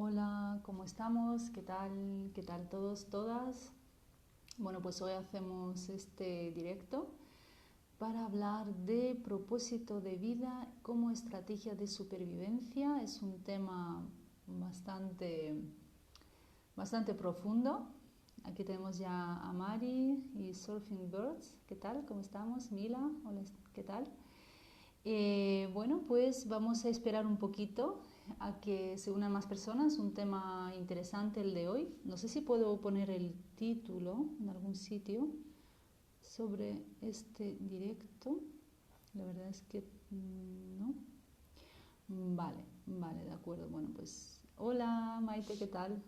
Hola, ¿cómo estamos? ¿Qué tal? ¿Qué tal todos, todas? Bueno, pues hoy hacemos este directo para hablar de propósito de vida como estrategia de supervivencia. Es un tema bastante, bastante profundo. Aquí tenemos ya a Mari y Surfing Birds. ¿Qué tal? ¿Cómo estamos? Mila, hola, ¿qué tal? Bueno, pues vamos a esperar un poquito a que se unan más personas. Un tema interesante el de hoy. No sé si puedo poner el título en algún sitio sobre este directo. La verdad es que no. Vale, vale, de acuerdo. Bueno, pues hola Maite, ¿qué tal?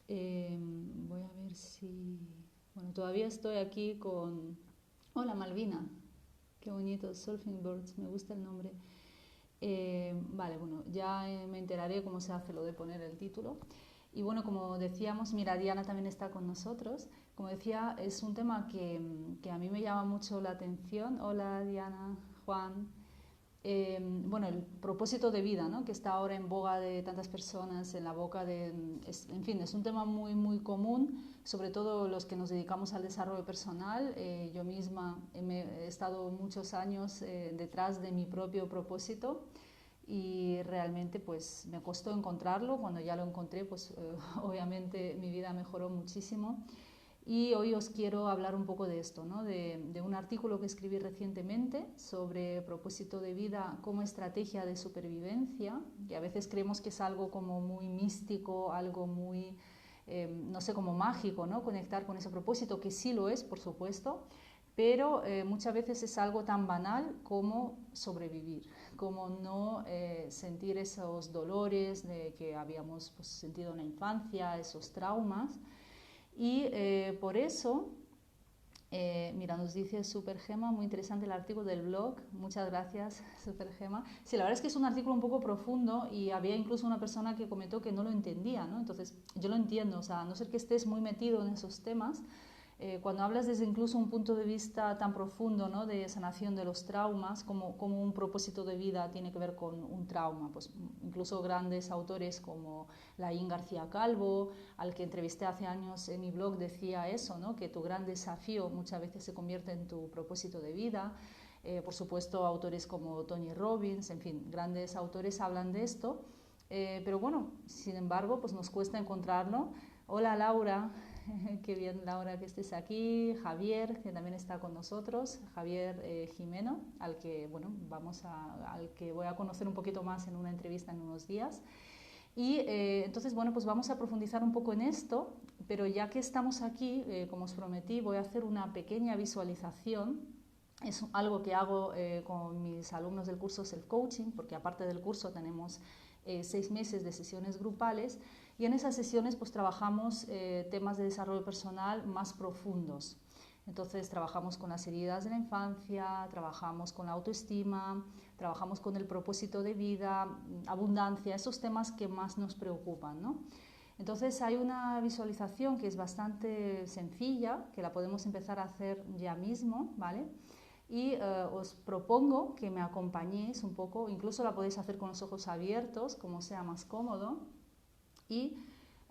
Voy a ver si... Bueno, todavía estoy aquí con... Hola Malvina, qué bonito, Surfing Birds, me gusta el nombre. Vale, bueno, ya me enteraré cómo se hace lo de poner el título. Y bueno, como decíamos, mira, Diana también está con nosotros. Como decía, es un tema que a mí me llama mucho la atención. Hola Diana, Juan. Bueno, el propósito de vida, ¿no? Que está ahora en boga de tantas personas, en la boca de... en fin, es un tema muy, muy común, sobre todo los que nos dedicamos al desarrollo personal. Yo misma he estado muchos años detrás de mi propio propósito y realmente pues me costó encontrarlo. Cuando ya lo encontré, pues obviamente mi vida mejoró muchísimo. Y hoy os quiero hablar un poco de esto, ¿no? de un artículo que escribí recientemente sobre propósito de vida como estrategia de supervivencia, que a veces creemos que es algo como muy místico, algo muy, no sé, como mágico, ¿no? Conectar con ese propósito, que sí lo es, por supuesto, pero muchas veces es algo tan banal como sobrevivir, como no sentir esos dolores de que habíamos pues, sentido en la infancia, esos traumas. Y por eso, mira, nos dice Supergema, muy interesante el artículo del blog, muchas gracias Supergema. Sí, la verdad es que es un artículo un poco profundo y había incluso una persona que comentó que no lo entendía, ¿no? Entonces, yo lo entiendo, o sea, a no ser que estés muy metido en esos temas, cuando hablas desde incluso un punto de vista tan profundo, ¿no? De sanación de los traumas, como un propósito de vida tiene que ver con un trauma, pues incluso grandes autores como Laín García Calvo, al que entrevisté hace años en mi blog, decía eso, ¿no? Que tu gran desafío muchas veces se convierte en tu propósito de vida. Por supuesto, autores como Tony Robbins, en fin, grandes autores hablan de esto, pero bueno, sin embargo, pues nos cuesta encontrarlo. Hola Laura, qué bien Laura que estés aquí, Javier, que también está con nosotros, Javier Jimeno, al que, bueno, al que voy a conocer un poquito más en una entrevista en unos días. Y entonces, bueno, pues vamos a profundizar un poco en esto, pero ya que estamos aquí, como os prometí, voy a hacer una pequeña visualización. Es algo que hago con mis alumnos del curso Self Coaching, porque aparte del curso tenemos 6 meses de sesiones grupales y en esas sesiones pues trabajamos temas de desarrollo personal más profundos. Entonces trabajamos con las heridas de la infancia, trabajamos con la autoestima, trabajamos con el propósito de vida, abundancia, esos temas que más nos preocupan, ¿no? Entonces hay una visualización que es bastante sencilla, que la podemos empezar a hacer ya mismo, ¿vale? Y os propongo que me acompañéis un poco, incluso la podéis hacer con los ojos abiertos, como sea más cómodo, y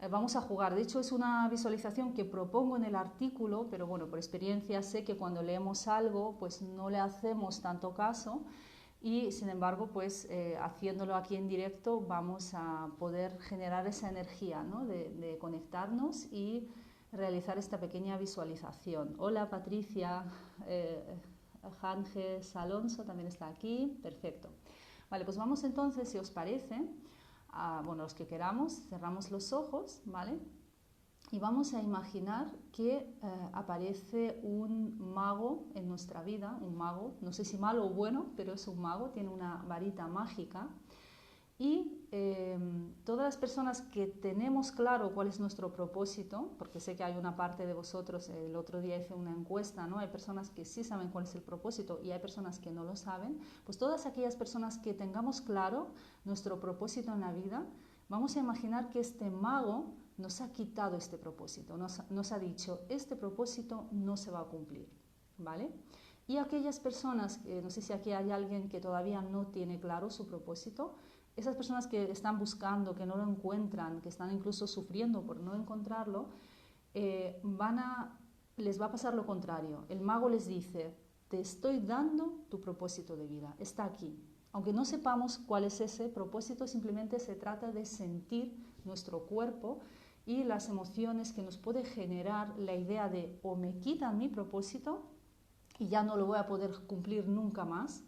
vamos a jugar. De hecho, es una visualización que propongo en el artículo, pero bueno, por experiencia sé que cuando leemos algo, pues no le hacemos tanto caso y sin embargo, pues haciéndolo aquí en directo vamos a poder generar esa energía, ¿no? de conectarnos y realizar esta pequeña visualización. Hola Patricia, Janges Alonso también está aquí, perfecto. Vale, pues vamos entonces, si os parece, bueno, los que queramos, cerramos los ojos, ¿vale? Y vamos a imaginar que aparece un mago en nuestra vida, un mago, no sé si malo o bueno, pero es un mago, tiene una varita mágica. Y todas las personas que tenemos claro cuál es nuestro propósito, porque sé que hay una parte de vosotros, el otro día hice una encuesta, ¿no? Hay personas que sí saben cuál es el propósito y hay personas que no lo saben, pues todas aquellas personas que tengamos claro nuestro propósito en la vida, vamos a imaginar que este mago nos ha quitado este propósito, nos ha dicho, este propósito no se va a cumplir, ¿vale? Y aquellas personas, no sé si aquí hay alguien que todavía no tiene claro su propósito, esas personas que están buscando, que no lo encuentran, que están incluso sufriendo por no encontrarlo, les va a pasar lo contrario. El mago les dice, te estoy dando tu propósito de vida, está aquí. Aunque no sepamos cuál es ese propósito, simplemente se trata de sentir nuestro cuerpo y las emociones que nos puede generar la idea de o me quitan mi propósito y ya no lo voy a poder cumplir nunca más,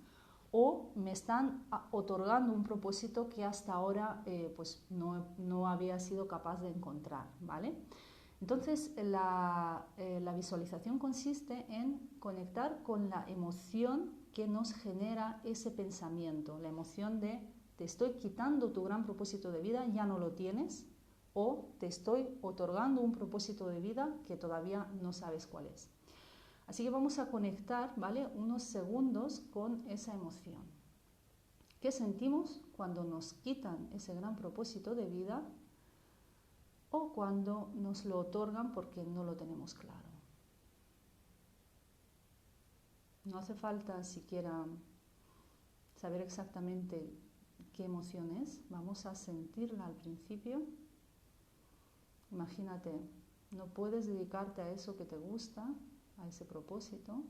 o me están otorgando un propósito que hasta ahora pues no había sido capaz de encontrar, ¿vale? Entonces, la visualización consiste en conectar con la emoción que nos genera ese pensamiento, la emoción de te estoy quitando tu gran propósito de vida, ya no lo tienes, o te estoy otorgando un propósito de vida que todavía no sabes cuál es. Así que vamos a conectar, ¿vale?, unos segundos con esa emoción. ¿Qué sentimos cuando nos quitan ese gran propósito de vida o cuando nos lo otorgan porque no lo tenemos claro? No hace falta siquiera saber exactamente qué emoción es, vamos a sentirla al principio. Imagínate, no puedes dedicarte a eso que te gusta, a ese propósito.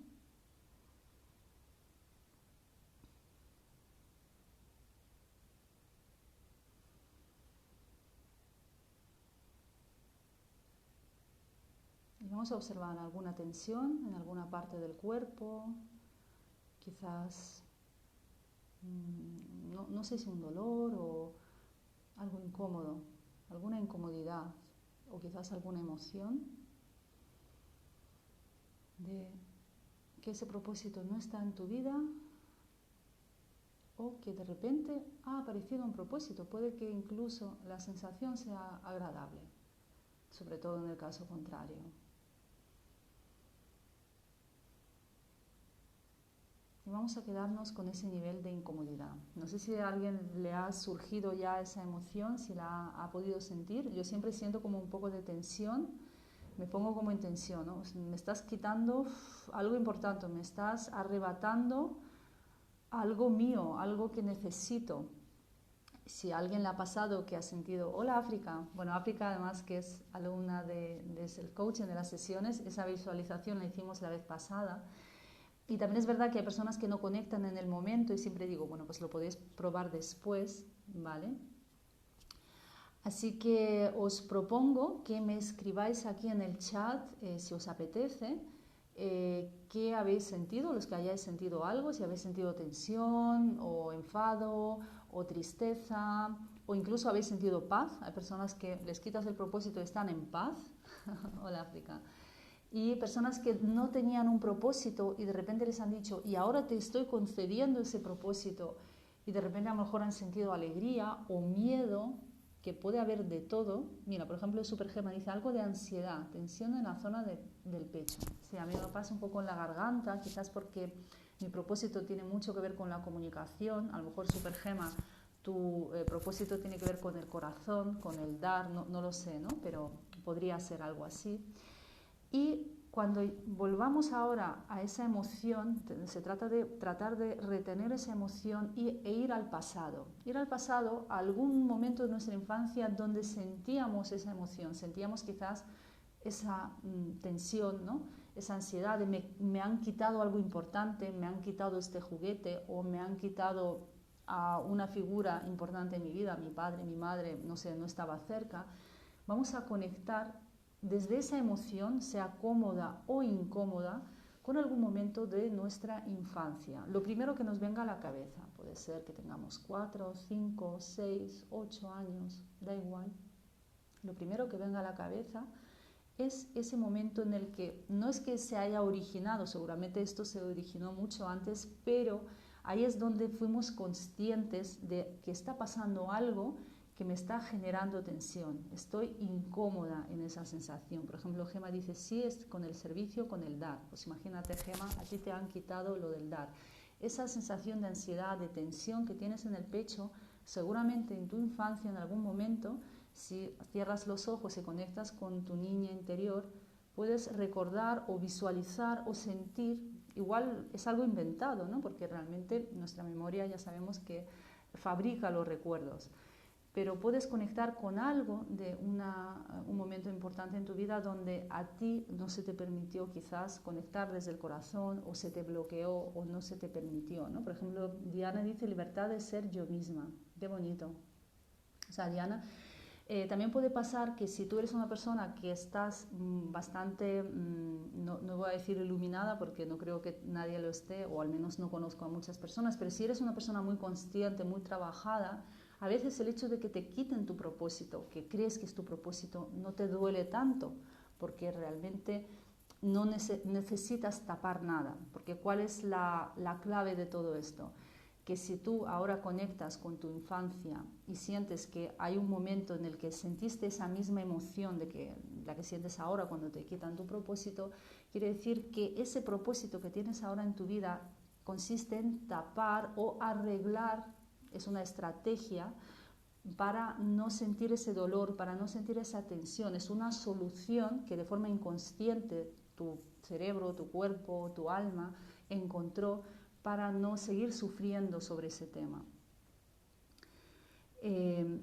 Y vamos a observar alguna tensión en alguna parte del cuerpo, quizás, no sé si un dolor o algo incómodo, alguna incomodidad o quizás alguna emoción de que ese propósito no está en tu vida o que de repente ha aparecido un propósito. Puede que incluso la sensación sea agradable, sobre todo en el caso contrario. Y vamos a quedarnos con ese nivel de incomodidad. No sé si a alguien le ha surgido ya esa emoción, si la ha podido sentir. Yo siempre siento como un poco de tensión, me pongo como en tensión, ¿no? Me estás quitando algo importante, me estás arrebatando algo mío, algo que necesito. Si a alguien le ha pasado que ha sentido, hola África, bueno, África además que es alumna del coaching de las sesiones, esa visualización la hicimos la vez pasada. Y también es verdad que hay personas que no conectan en el momento y siempre digo, bueno, pues lo podéis probar después, ¿vale? Así que os propongo que me escribáis aquí en el chat, si os apetece, qué habéis sentido, los que hayáis sentido algo, si habéis sentido tensión o enfado o tristeza o incluso habéis sentido paz. Hay personas que les quitas el propósito y están en paz. Hola África. Y personas que no tenían un propósito y de repente les han dicho, y ahora te estoy concediendo ese propósito, y de repente a lo mejor han sentido alegría o miedo, que puede haber de todo. Mira, por ejemplo, Supergema dice algo de ansiedad, tensión en la zona del pecho. Sí, a mí me pasa un poco en la garganta, quizás porque mi propósito tiene mucho que ver con la comunicación. A lo mejor, Supergema, tu propósito tiene que ver con el corazón, con el dar, no lo sé, ¿no? Pero podría ser algo así. Y cuando volvamos ahora a esa emoción, se trata de tratar de retener esa emoción e ir al pasado. Ir al pasado, a algún momento de nuestra infancia donde sentíamos esa emoción, sentíamos quizás esa tensión, ¿no? Esa ansiedad de me han quitado algo importante, me han quitado este juguete o me han quitado a una figura importante en mi vida, mi padre, mi madre, no sé, no estaba cerca. Vamos a conectar desde esa emoción, sea cómoda o incómoda, con algún momento de nuestra infancia. Lo primero que nos venga a la cabeza, puede ser que tengamos 4, 5, 6, 8 años, da igual. Lo primero que venga a la cabeza es ese momento en el que no es que se haya originado, seguramente esto se originó mucho antes, pero ahí es donde fuimos conscientes de que está pasando algo que me está generando tensión, estoy incómoda en esa sensación. Por ejemplo, Gema dice, sí, es con el servicio, con el dar. Pues imagínate, Gema, a ti te han quitado lo del dar. Esa sensación de ansiedad, de tensión que tienes en el pecho, seguramente en tu infancia, en algún momento, si cierras los ojos y conectas con tu niña interior, puedes recordar o visualizar o sentir igual es algo inventado, ¿no? Porque realmente nuestra memoria ya sabemos que fabrica los recuerdos. Pero puedes conectar con algo de un momento importante en tu vida donde a ti no se te permitió quizás conectar desde el corazón, o se te bloqueó o no se te permitió, ¿no? Por ejemplo, Diana dice libertad de ser yo misma. Qué bonito. O sea, Diana, también puede pasar que si tú eres una persona que estás bastante, no voy a decir iluminada porque no creo que nadie lo esté, o al menos no conozco a muchas personas, pero si eres una persona muy consciente, muy trabajada, a veces el hecho de que te quiten tu propósito, que crees que es tu propósito, no te duele tanto, porque realmente no necesitas tapar nada. Porque ¿cuál es la clave de todo esto? Que si tú ahora conectas con tu infancia y sientes que hay un momento en el que sentiste esa misma emoción la que sientes ahora cuando te quitan tu propósito, quiere decir que ese propósito que tienes ahora en tu vida consiste en tapar o arreglar. Es una estrategia para no sentir ese dolor, para no sentir esa tensión. Es una solución que de forma inconsciente tu cerebro, tu cuerpo, tu alma encontró para no seguir sufriendo sobre ese tema.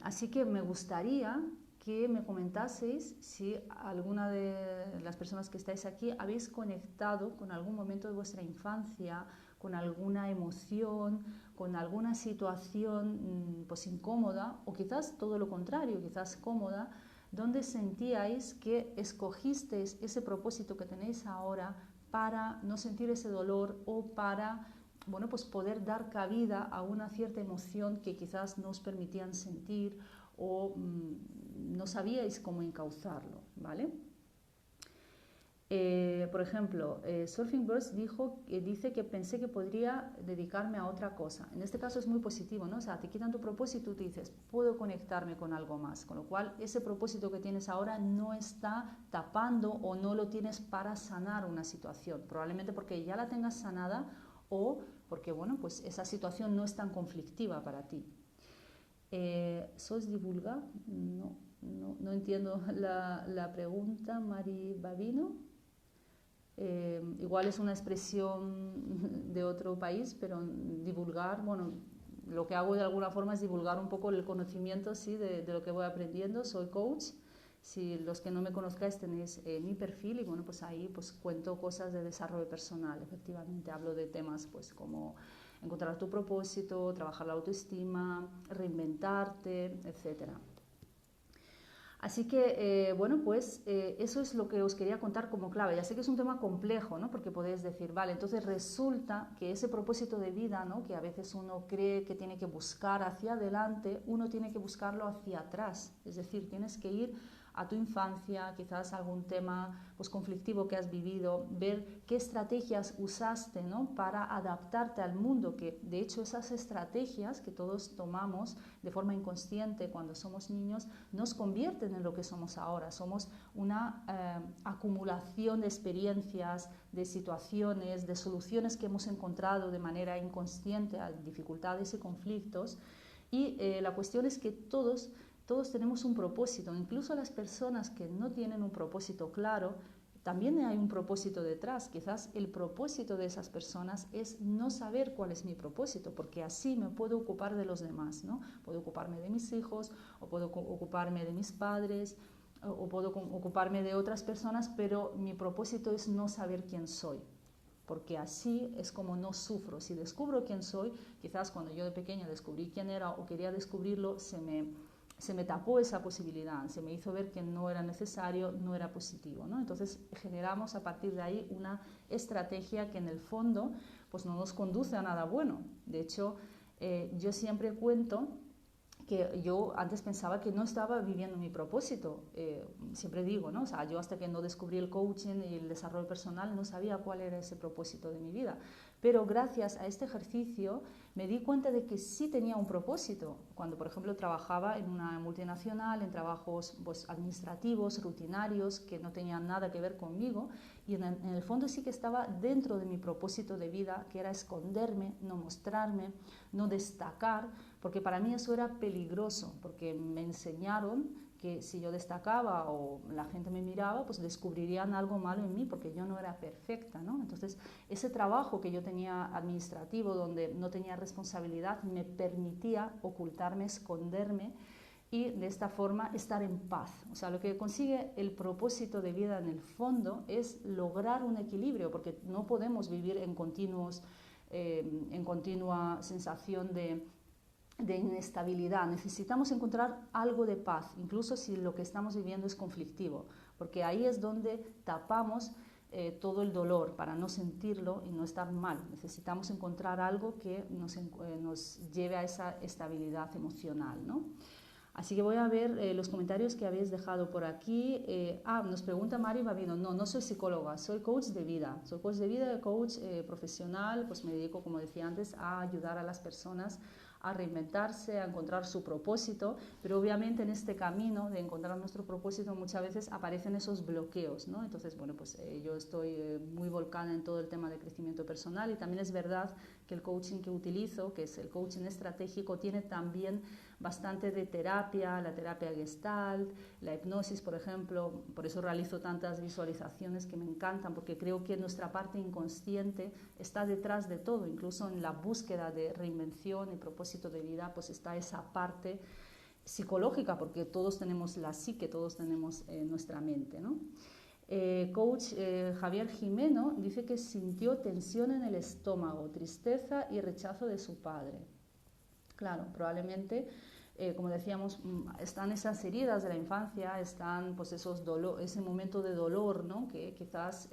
Así que me gustaría que me comentaseis si alguna de las personas que estáis aquí habéis conectado con algún momento de vuestra infancia, con alguna emoción, con alguna situación pues incómoda, o quizás todo lo contrario, quizás cómoda, donde sentíais que escogisteis ese propósito que tenéis ahora para no sentir ese dolor, o para pues poder dar cabida a una cierta emoción que quizás no os permitían sentir, o no sabíais cómo encauzarlo, ¿vale? Por ejemplo, Surfing Birds dice que pensé que podría dedicarme a otra cosa. En este caso es muy positivo, ¿no? O sea, te quitan tu propósito y tú dices, puedo conectarme con algo más. Con lo cual, ese propósito que tienes ahora no está tapando, o no lo tienes para sanar una situación. Probablemente porque ya la tengas sanada, o porque, pues esa situación no es tan conflictiva para ti. ¿Sos divulga? No entiendo la pregunta, Mari Babino. Igual es una expresión de otro país, pero divulgar, lo que hago de alguna forma es divulgar un poco el conocimiento, ¿sí? de lo que voy aprendiendo. Soy coach. Si los que no me conozcáis tenéis mi perfil, y pues ahí pues cuento cosas de desarrollo personal. Efectivamente hablo de temas pues como encontrar tu propósito, trabajar la autoestima, reinventarte, etcétera. Así que, eso es lo que os quería contar como clave. Ya sé que es un tema complejo, ¿no? Porque podéis decir, vale, entonces resulta que ese propósito de vida, ¿no? Que a veces uno cree que tiene que buscar hacia adelante, uno tiene que buscarlo hacia atrás. Es decir, tienes que ir a tu infancia, quizás algún tema pues conflictivo que has vivido, ver qué estrategias usaste, ¿no? Para adaptarte al mundo, que de hecho esas estrategias que todos tomamos de forma inconsciente cuando somos niños nos convierten en lo que somos ahora. Somos una acumulación de experiencias, de situaciones, de soluciones que hemos encontrado de manera inconsciente a dificultades y conflictos, y la cuestión es que todos tenemos un propósito. Incluso las personas que no tienen un propósito claro, también hay un propósito detrás. Quizás el propósito de esas personas es no saber cuál es mi propósito, porque así me puedo ocupar de los demás, ¿no? Puedo ocuparme de mis hijos, o puedo ocuparme de mis padres, o puedo ocuparme de otras personas, pero mi propósito es no saber quién soy, porque así es como no sufro. Si descubro quién soy, quizás cuando yo de pequeña descubrí quién era o quería descubrirlo, se me tapó esa posibilidad, se me hizo ver que no era necesario, no era positivo, ¿no? Entonces generamos a partir de ahí una estrategia que en el fondo pues no nos conduce a nada bueno. De hecho, yo siempre cuento que yo antes pensaba que no estaba viviendo mi propósito. Siempre digo, ¿no? O sea, yo hasta que no descubrí el coaching y el desarrollo personal no sabía cuál era ese propósito de mi vida. Pero gracias a este ejercicio me di cuenta de que sí tenía un propósito. Cuando, por ejemplo, trabajaba en una multinacional, en trabajos pues, administrativos, rutinarios, que no tenían nada que ver conmigo, y en el fondo sí que estaba dentro de mi propósito de vida, que era esconderme, no mostrarme, no destacar, porque para mí eso era peligroso, porque me enseñaron que si yo destacaba o la gente me miraba, pues descubrirían algo malo en mí porque yo no era perfecta, ¿no? Entonces, ese trabajo que yo tenía administrativo, donde no tenía responsabilidad, me permitía ocultarme, esconderme y de esta forma estar en paz. O sea, lo que consigue el propósito de vida en el fondo es lograr un equilibrio, porque no podemos vivir en continua sensación de inestabilidad. Necesitamos encontrar algo de paz, incluso si lo que estamos viviendo es conflictivo, porque ahí es donde tapamos todo el dolor para no sentirlo y no estar mal. Necesitamos encontrar algo que nos lleve a esa estabilidad emocional, ¿no? Así que voy a ver los comentarios que habéis dejado por aquí. Nos pregunta Mari Babino. No soy psicóloga, soy coach de vida. Soy coach de vida, coach profesional, pues me dedico, como decía antes, a ayudar a las personas a reinventarse, a encontrar su propósito, pero obviamente en este camino de encontrar nuestro propósito muchas veces aparecen esos bloqueos, ¿no? Entonces, bueno, pues yo estoy muy volcada en todo el tema de crecimiento personal y también es verdad que el coaching que utilizo, que es el coaching estratégico, tiene también bastante de terapia, la terapia Gestalt, la hipnosis, por ejemplo. Por eso realizo tantas visualizaciones que me encantan, porque creo que nuestra parte inconsciente está detrás de todo, incluso en la búsqueda de reinvención y propósito de vida, pues está esa parte psicológica, porque todos tenemos la psique, todos tenemos nuestra mente, ¿no? Coach Javier Jimeno dice que sintió tensión en el estómago, tristeza y rechazo de su padre. Claro, probablemente, como decíamos, están esas heridas de la infancia, están pues ese momento de dolor, ¿no? Que quizás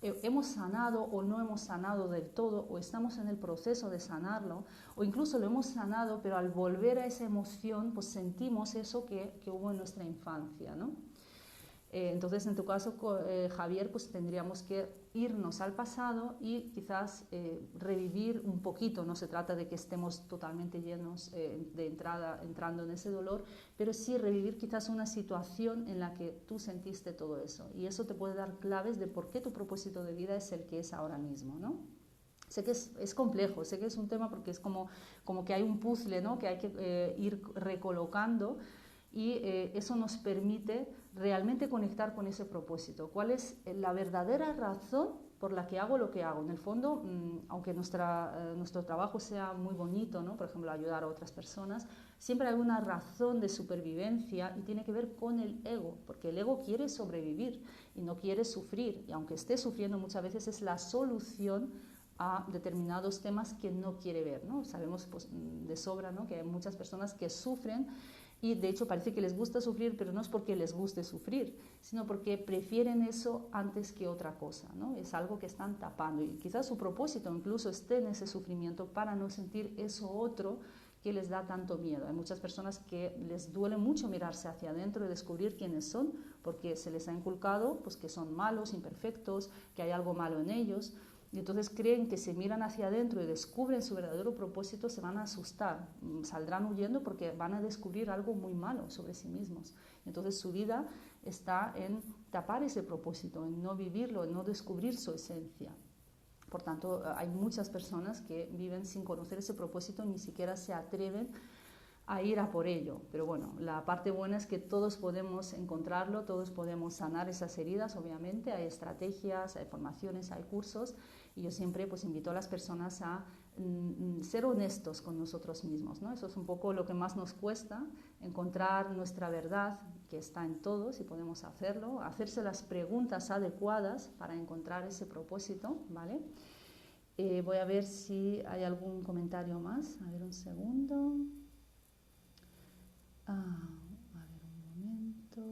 hemos sanado o no hemos sanado del todo, o estamos en el proceso de sanarlo, o incluso lo hemos sanado, pero al volver a esa emoción, pues sentimos eso que hubo en nuestra infancia, ¿no? Entonces, en tu caso, Javier, pues tendríamos que irnos al pasado y quizás revivir un poquito. No se trata de que estemos totalmente llenos entrando en ese dolor, pero sí revivir quizás una situación en la que tú sentiste todo eso. Y eso te puede dar claves de por qué tu propósito de vida es el que es ahora mismo, ¿no? Sé que es complejo, sé que es un tema porque es como que hay un puzzle, ¿no? Que hay que ir recolocando. Y eso nos permite realmente conectar con ese propósito. ¿Cuál es la verdadera razón por la que hago lo que hago? En el fondo, aunque nuestro trabajo sea muy bonito, ¿no? Por ejemplo, ayudar a otras personas, siempre hay una razón de supervivencia y tiene que ver con el ego, porque el ego quiere sobrevivir y no quiere sufrir. Y aunque esté sufriendo, muchas veces es la solución a determinados temas que no quiere ver, ¿no? Sabemos pues, de sobra, ¿no? Que hay muchas personas que sufren y de hecho parece que les gusta sufrir, pero no es porque les guste sufrir, sino porque prefieren eso antes que otra cosa, ¿no? Es algo que están tapando y quizás su propósito incluso esté en ese sufrimiento para no sentir eso otro que les da tanto miedo. Hay muchas personas que les duele mucho mirarse hacia adentro y descubrir quiénes son, porque se les ha inculcado pues, que son malos, imperfectos, que hay algo malo en ellos. Y entonces creen que si miran hacia adentro y descubren su verdadero propósito, se van a asustar, saldrán huyendo porque van a descubrir algo muy malo sobre sí mismos. Entonces su vida está en tapar ese propósito, en no vivirlo, en no descubrir su esencia. Por tanto, hay muchas personas que viven sin conocer ese propósito, ni siquiera se atreven a ir a por ello. Pero bueno, la parte buena es que todos podemos encontrarlo, todos podemos sanar esas heridas, obviamente. Hay estrategias, hay formaciones, hay cursos. Y yo siempre pues invito a las personas a ser honestos con nosotros mismos, ¿no? Eso es un poco lo que más nos cuesta, encontrar nuestra verdad, que está en todos y podemos hacerlo, hacerse las preguntas adecuadas para encontrar ese propósito, ¿vale? Voy a ver si hay algún comentario más. A ver, un segundo. A ver, un momento.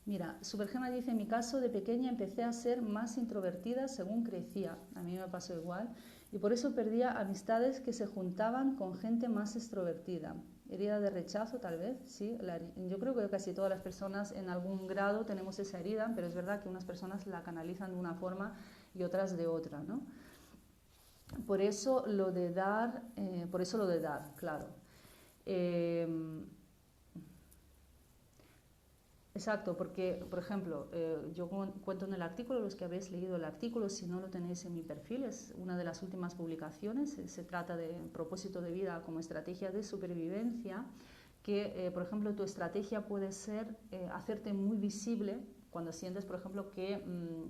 Mira, Supergema dice, en mi caso de pequeña empecé a ser más introvertida según crecía, a mí me pasó igual, y por eso perdía amistades que se juntaban con gente más extrovertida. Herida de rechazo tal vez, sí, yo creo que casi todas las personas en algún grado tenemos esa herida, pero es verdad que unas personas la canalizan de una forma y otras de otra, ¿no? Por eso lo de dar, claro. Exacto, porque, por ejemplo, yo cuento en el artículo, los que habéis leído el artículo, si no lo tenéis en mi perfil, es una de las últimas publicaciones, se trata de propósito de vida como estrategia de supervivencia, que, por ejemplo, tu estrategia puede ser hacerte muy visible cuando sientes, por ejemplo, que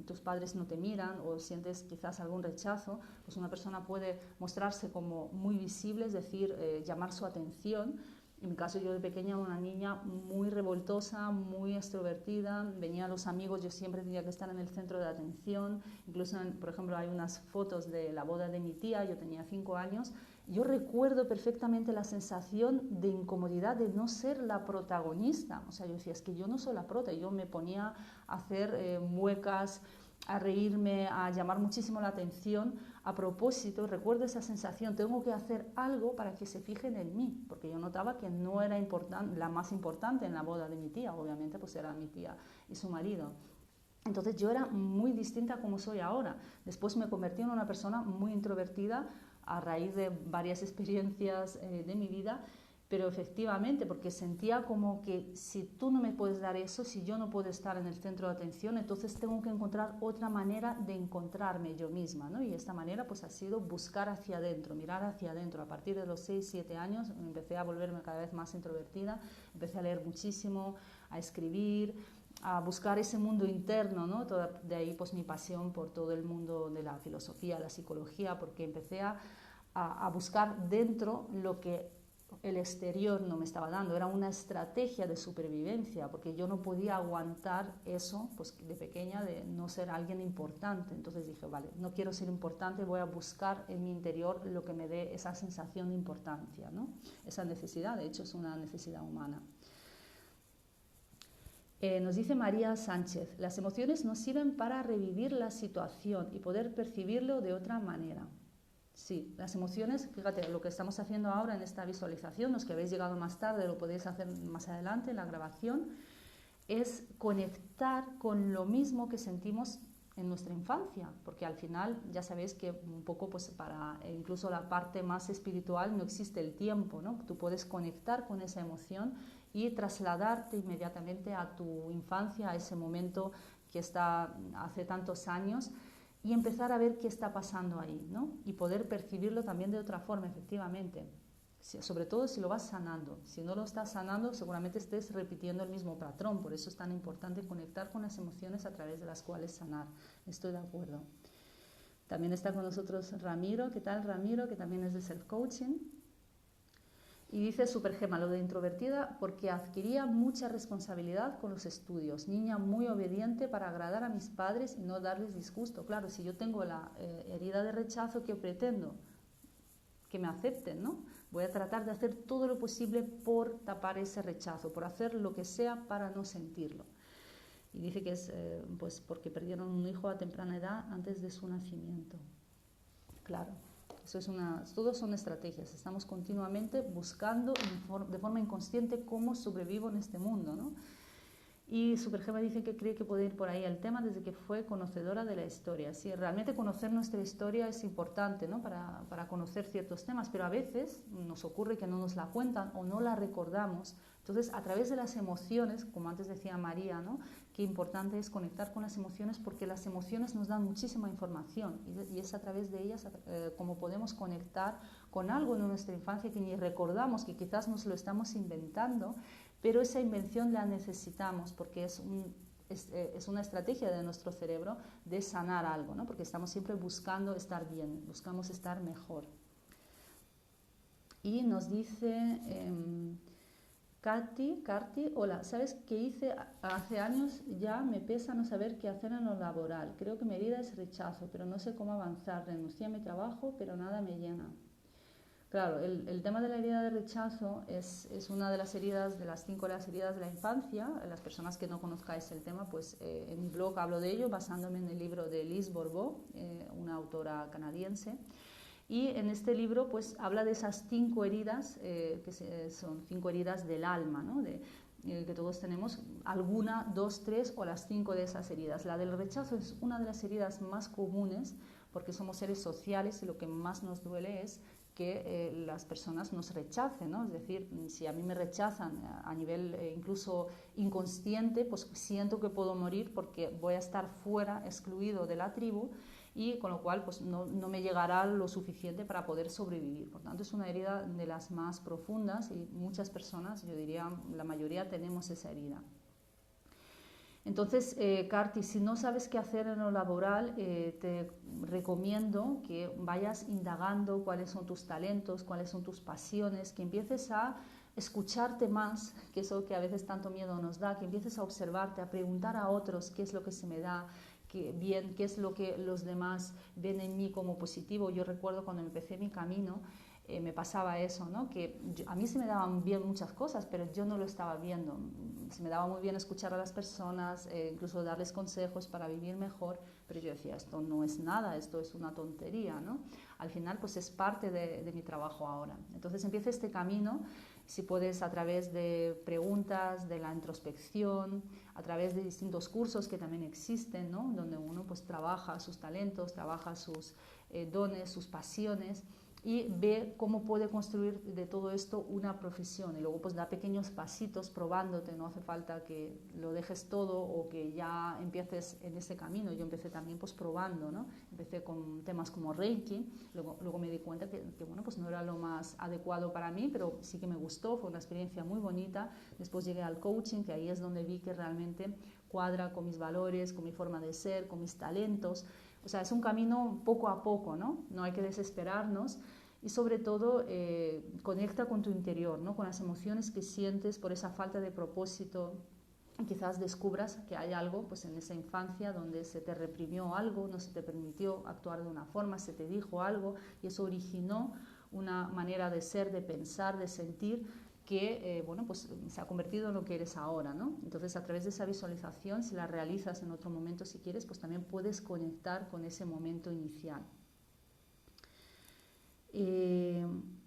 tus padres no te miran o sientes quizás algún rechazo. Pues una persona puede mostrarse como muy visible, es decir, llamar su atención. En mi caso, yo de pequeña era una niña muy revoltosa, muy extrovertida, venían los amigos, yo siempre tenía que estar en el centro de atención. Incluso, por ejemplo, hay unas fotos de la boda de mi tía, yo tenía 5 años. Yo recuerdo perfectamente la sensación de incomodidad de no ser la protagonista. O sea, yo decía, es que yo no soy la prota. Yo me ponía a hacer muecas, a reírme, a llamar muchísimo la atención. A propósito, recuerdo esa sensación, tengo que hacer algo para que se fijen en mí, porque yo notaba que no era la más importante en la boda de mi tía, obviamente pues era mi tía y su marido. Entonces yo era muy distinta a como soy ahora. Después me convertí en una persona muy introvertida a raíz de varias experiencias de mi vida, pero efectivamente, porque sentía como que si tú no me puedes dar eso, si yo no puedo estar en el centro de atención, entonces tengo que encontrar otra manera de encontrarme yo misma, ¿no? Y esta manera pues ha sido buscar hacia adentro, mirar hacia adentro. A partir de los 6, 7 años empecé a volverme cada vez más introvertida, empecé a leer muchísimo, a escribir, a buscar ese mundo interno, ¿no? De ahí pues mi pasión por todo el mundo de la filosofía, la psicología, porque empecé a buscar dentro lo que el exterior no me estaba dando. Era una estrategia de supervivencia, porque yo no podía aguantar eso, pues de pequeña, de no ser alguien importante. Entonces dije, vale, no quiero ser importante, voy a buscar en mi interior lo que me dé esa sensación de importancia, ¿no? Esa necesidad, de hecho, es una necesidad humana. Nos dice María Sánchez, las emociones nos sirven para revivir la situación y poder percibirlo de otra manera. Sí, las emociones, fíjate, lo que estamos haciendo ahora en esta visualización, los que habéis llegado más tarde lo podéis hacer más adelante en la grabación, es conectar con lo mismo que sentimos en nuestra infancia, porque al final ya sabéis que un poco pues para incluso la parte más espiritual no existe el tiempo, ¿no? Tú puedes conectar con esa emoción y trasladarte inmediatamente a tu infancia, a ese momento que está hace tantos años, y empezar a ver qué está pasando ahí, ¿no? Y poder percibirlo también de otra forma, efectivamente. Sobre todo si lo vas sanando. Si no lo estás sanando, seguramente estés repitiendo el mismo patrón. Por eso es tan importante conectar con las emociones a través de las cuales sanar. Estoy de acuerdo. También está con nosotros Ramiro. ¿Qué tal, Ramiro? Que también es de self-coaching. Y dice Supergema, lo de introvertida porque adquiría mucha responsabilidad con los estudios. Niña muy obediente para agradar a mis padres y no darles disgusto. Claro, si yo tengo la herida de rechazo, ¿qué pretendo? Que me acepten, ¿no? Voy a tratar de hacer todo lo posible por tapar ese rechazo, por hacer lo que sea para no sentirlo. Y dice que es pues porque perdieron un hijo a temprana edad antes de su nacimiento. Claro. Eso es todos son estrategias. Estamos continuamente buscando de forma inconsciente cómo sobrevivo en este mundo, ¿no? Y Supergema dice que cree que puede ir por ahí el tema desde que fue conocedora de la historia. Sí, realmente conocer nuestra historia es importante, ¿no? Para conocer ciertos temas, pero a veces nos ocurre que no nos la cuentan o no la recordamos. Entonces, a través de las emociones, como antes decía María, ¿no? Qué importante es conectar con las emociones porque las emociones nos dan muchísima información y es a través de ellas como podemos conectar con algo en nuestra infancia que ni recordamos, que quizás nos lo estamos inventando, pero esa invención la necesitamos porque es una estrategia de nuestro cerebro de sanar algo, ¿no? Porque estamos siempre buscando estar bien, buscamos estar mejor. Y nos dice Karti, hola, ¿sabes qué hice hace años? Ya me pesa no saber qué hacer en lo laboral. Creo que mi herida es rechazo, pero no sé cómo avanzar. Renuncié a mi trabajo, pero nada me llena. Claro, el tema de la herida de rechazo es una de las heridas, de las 5 heridas de la infancia. Las personas que no conozcáis el tema, pues en mi blog hablo de ello basándome en el libro de Lise Bourbeau, una autora canadiense. Y en este libro pues habla de esas 5 heridas, que son 5 heridas del alma, ¿no? Que todos tenemos alguna, 2, 3 o las 5 de esas heridas. La del rechazo es una de las heridas más comunes porque somos seres sociales y lo que más nos duele es que las personas nos rechacen, ¿no? Es decir, si a mí me rechazan a nivel incluso inconsciente, pues siento que puedo morir porque voy a estar fuera, excluido de la tribu, y con lo cual pues no me llegará lo suficiente para poder sobrevivir. Por tanto, es una herida de las más profundas y muchas personas, yo diría la mayoría, tenemos esa herida. Entonces, Karti, si no sabes qué hacer en lo laboral, te recomiendo que vayas indagando cuáles son tus talentos, cuáles son tus pasiones, que empieces a escucharte más, que eso que a veces tanto miedo nos da, que empieces a observarte, a preguntar a otros qué es lo que se me da bien, qué es lo que los demás ven en mí como positivo. Yo recuerdo cuando empecé mi camino, me pasaba eso, ¿no? Que a mí se me daban bien muchas cosas, pero yo no lo estaba viendo. Se me daba muy bien escuchar a las personas, incluso darles consejos para vivir mejor, pero yo decía, esto no es nada, esto es una tontería, ¿no? Al final, pues es parte de mi trabajo ahora. Entonces empieza este camino, si puedes, a través de preguntas, de la introspección, a través de distintos cursos que también existen, ¿no? Donde uno pues trabaja sus talentos, trabaja sus dones, sus pasiones, y ve cómo puede construir de todo esto una profesión, y luego pues da pequeños pasitos probándote, no hace falta que lo dejes todo o que ya empieces en ese camino. Yo empecé también pues probando, ¿no? Empecé con temas como Reiki, luego me di cuenta que bueno, pues no era lo más adecuado para mí, pero sí que me gustó, fue una experiencia muy bonita. Después llegué al coaching, que ahí es donde vi que realmente cuadra con mis valores, con mi forma de ser, con mis talentos. O sea, es un camino poco a poco, ¿no? No hay que desesperarnos y sobre todo conecta con tu interior, ¿no? Con las emociones que sientes por esa falta de propósito. Quizás descubras que hay algo pues, en esa infancia donde se te reprimió algo, no se te permitió actuar de una forma, se te dijo algo y eso originó una manera de ser, de pensar, de sentir que bueno, pues se ha convertido en lo que eres ahora, ¿no? Entonces, a través de esa visualización, si la realizas en otro momento, si quieres, pues también puedes conectar con ese momento inicial.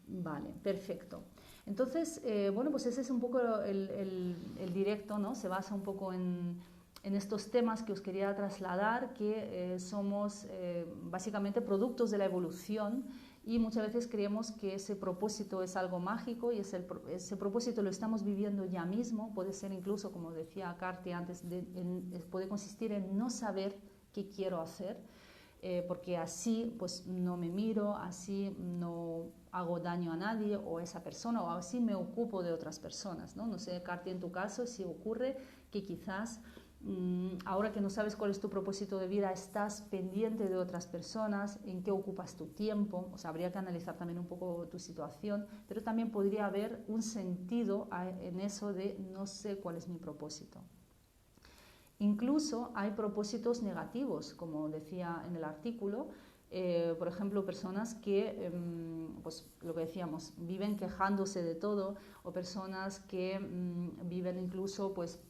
Vale, perfecto. Entonces, bueno, pues ese es un poco el directo, ¿no? Se basa un poco en estos temas que os quería trasladar, que somos básicamente productos de la evolución. Y muchas veces creemos que ese propósito es algo mágico y ese propósito lo estamos viviendo ya mismo. Puede ser incluso, como decía Karti antes, puede consistir en no saber qué quiero hacer, porque así pues no me miro, así no hago daño a nadie o a esa persona, o así me ocupo de otras personas, ¿no? No sé, Karti, en tu caso, si ocurre que quizás ahora que no sabes cuál es tu propósito de vida, estás pendiente de otras personas, en qué ocupas tu tiempo. O sea, habría que analizar también un poco tu situación, pero también podría haber un sentido en eso de no sé cuál es mi propósito. Incluso hay propósitos negativos, como decía en el artículo, por ejemplo, personas que, pues lo que decíamos, viven quejándose de todo, o personas que viven incluso pues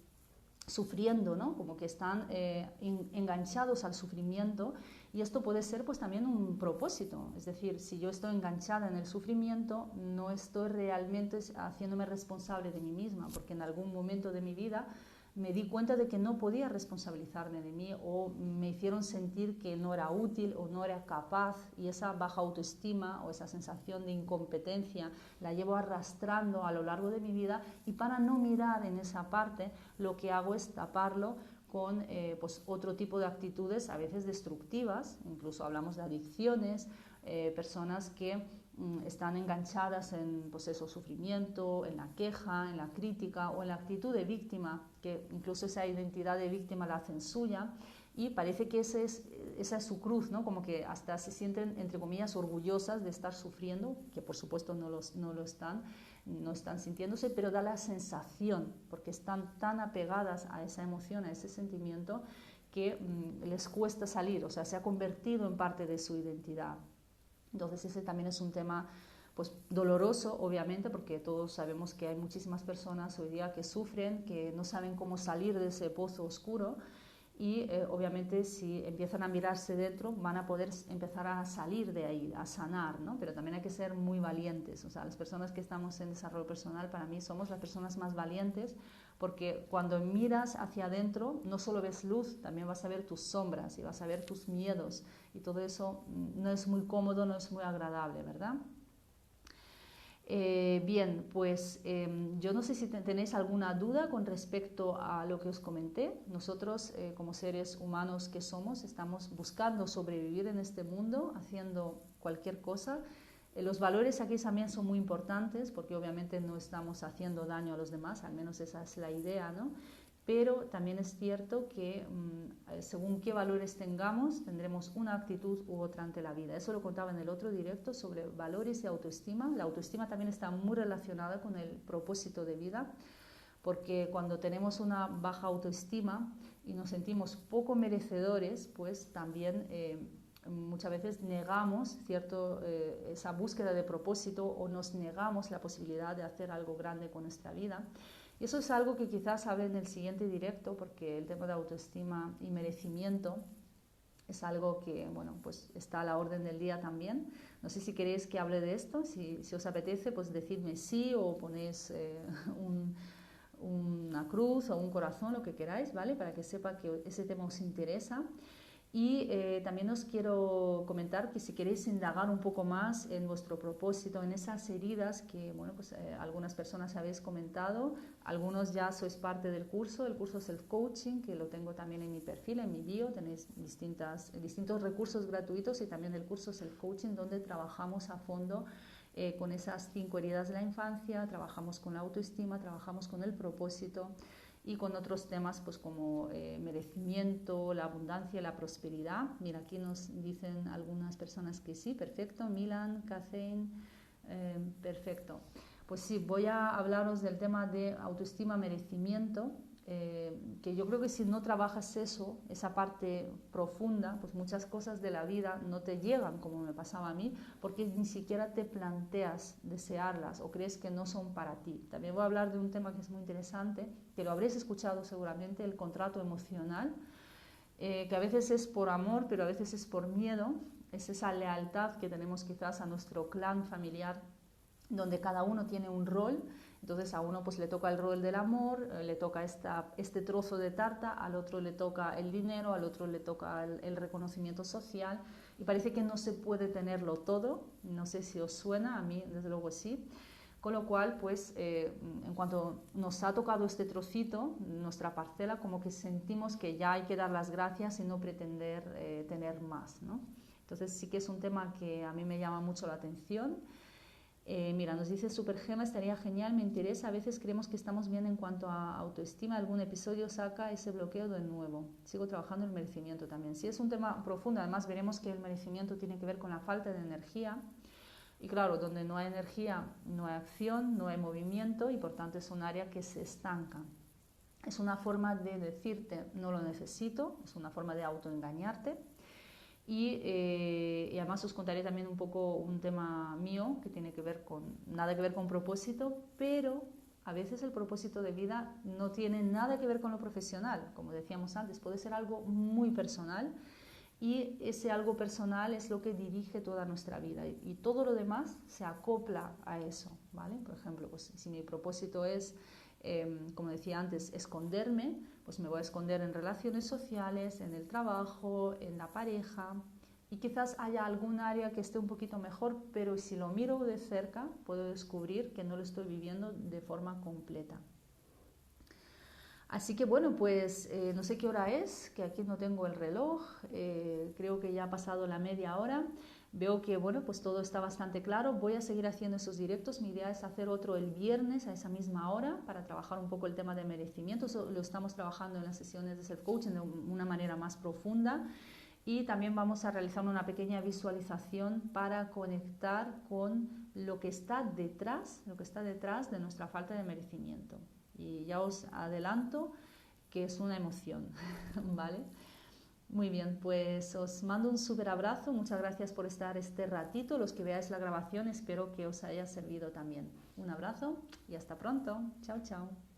sufriendo, ¿no? Como que están enganchados al sufrimiento, y esto puede ser pues también un propósito. Es decir, si yo estoy enganchada en el sufrimiento, no estoy realmente haciéndome responsable de mí misma, porque en algún momento de mi vida me di cuenta de que no podía responsabilizarme de mí, o me hicieron sentir que no era útil o no era capaz, y esa baja autoestima o esa sensación de incompetencia la llevo arrastrando a lo largo de mi vida, y para no mirar en esa parte lo que hago es taparlo con pues otro tipo de actitudes, a veces destructivas. Incluso hablamos de adicciones, personas que están enganchadas en pues eso, sufrimiento, en la queja, en la crítica o en la actitud de víctima, que incluso esa identidad de víctima la hacen suya, y parece que esa es su cruz, ¿no? Como que hasta se sienten, entre comillas, orgullosas de estar sufriendo, que por supuesto no lo están, no están sintiéndose, pero da la sensación, porque están tan apegadas a esa emoción, a ese sentimiento, que les cuesta salir, o sea, se ha convertido en parte de su identidad. Entonces ese también es un tema pues doloroso, obviamente, porque todos sabemos que hay muchísimas personas hoy día que sufren, que no saben cómo salir de ese pozo oscuro, y obviamente si empiezan a mirarse dentro van a poder empezar a salir de ahí, a sanar, ¿no? Pero también hay que ser muy valientes. O sea, las personas que estamos en desarrollo personal, para mí somos las personas más valientes, porque cuando miras hacia adentro no solo ves luz, también vas a ver tus sombras y vas a ver tus miedos, y todo eso no es muy cómodo, no es muy agradable, ¿verdad? Bien, pues yo no sé si tenéis alguna duda con respecto a lo que os comenté. Nosotros, como seres humanos que somos, estamos buscando sobrevivir en este mundo, haciendo cualquier cosa. Los valores aquí también son muy importantes porque obviamente no estamos haciendo daño a los demás, al menos esa es la idea, ¿no? Pero también es cierto que según qué valores tengamos, tendremos una actitud u otra ante la vida. Eso lo contaba en el otro directo sobre valores y autoestima. La autoestima también está muy relacionada con el propósito de vida, porque cuando tenemos una baja autoestima y nos sentimos poco merecedores, pues también muchas veces negamos esa búsqueda de propósito o nos negamos la posibilidad de hacer algo grande con nuestra vida. Y eso es algo que quizás hable en el siguiente directo, porque el tema de autoestima y merecimiento es algo que, bueno, pues está a la orden del día también. No sé si queréis que hable de esto, si os apetece, pues decidme sí o ponéis una cruz o un corazón, lo que queráis, ¿vale? Para que sepa que ese tema os interesa. Y también os quiero comentar que si queréis indagar un poco más en vuestro propósito, en esas heridas que, bueno, pues algunas personas habéis comentado, algunos ya sois parte del curso. El curso Self Coaching, que lo tengo también en mi perfil, en mi bio, tenéis distintos recursos gratuitos y también el curso Self Coaching, donde trabajamos a fondo con esas 5 heridas de la infancia, trabajamos con la autoestima, trabajamos con el propósito y con otros temas pues como merecimiento, la abundancia, la prosperidad. Mira, aquí nos dicen algunas personas que sí, perfecto. Milan, Catherine, perfecto. Pues sí, voy a hablaros del tema de autoestima, merecimiento, que yo creo que si no trabajas eso, esa parte profunda, pues muchas cosas de la vida no te llegan, como me pasaba a mí, porque ni siquiera te planteas desearlas o crees que no son para ti. También voy a hablar de un tema que es muy interesante, que lo habréis escuchado seguramente, el contrato emocional, que a veces es por amor, pero a veces es por miedo. Es esa lealtad que tenemos quizás a nuestro clan familiar, donde cada uno tiene un rol. Entonces a uno pues le toca el rol del amor, le toca este trozo de tarta, al otro le toca el dinero, al otro le toca el reconocimiento social, y parece que no se puede tenerlo todo. No sé si os suena, a mí desde luego sí. Con lo cual, pues, en cuanto nos ha tocado este trocito, nuestra parcela, como que sentimos que ya hay que dar las gracias y no pretender tener más, ¿no? Entonces sí que es un tema que a mí me llama mucho la atención. Mira, nos dice Supergema, estaría genial, me interesa. A veces creemos que estamos bien en cuanto a autoestima. Algún episodio saca ese bloqueo de nuevo. Sigo trabajando en el merecimiento también. Sí, es un tema profundo. Además, veremos que el merecimiento tiene que ver con la falta de energía. Y claro, donde no hay energía, no hay acción, no hay movimiento y por tanto es un área que se estanca. Es una forma de decirte, no lo necesito, es una forma de autoengañarte. Y además os contaré también un poco un tema mío que tiene que ver nada que ver con propósito, pero a veces el propósito de vida no tiene nada que ver con lo profesional. Como decíamos antes, puede ser algo muy personal y ese algo personal es lo que dirige toda nuestra vida y todo lo demás se acopla a eso, ¿vale? Por ejemplo, pues, si mi propósito es, como decía antes, esconderme, pues me voy a esconder en relaciones sociales, en el trabajo, en la pareja, y quizás haya algún área que esté un poquito mejor, pero si lo miro de cerca puedo descubrir que no lo estoy viviendo de forma completa. Así que bueno, pues no sé qué hora es, que aquí no tengo el reloj, creo que ya ha pasado la media hora. Veo que bueno, pues todo está bastante claro. Voy a seguir haciendo esos directos. Mi idea es hacer otro el viernes a esa misma hora para trabajar un poco el tema de merecimiento. Eso lo estamos trabajando en las sesiones de self-coaching de una manera más profunda. Y también vamos a realizar una pequeña visualización para conectar con lo que está detrás de nuestra falta de merecimiento. Y ya os adelanto que es una emoción, ¿vale? Muy bien, pues os mando un súper abrazo, muchas gracias por estar este ratito. Los que veáis la grabación espero que os haya servido también. Un abrazo y hasta pronto. Chao, chao.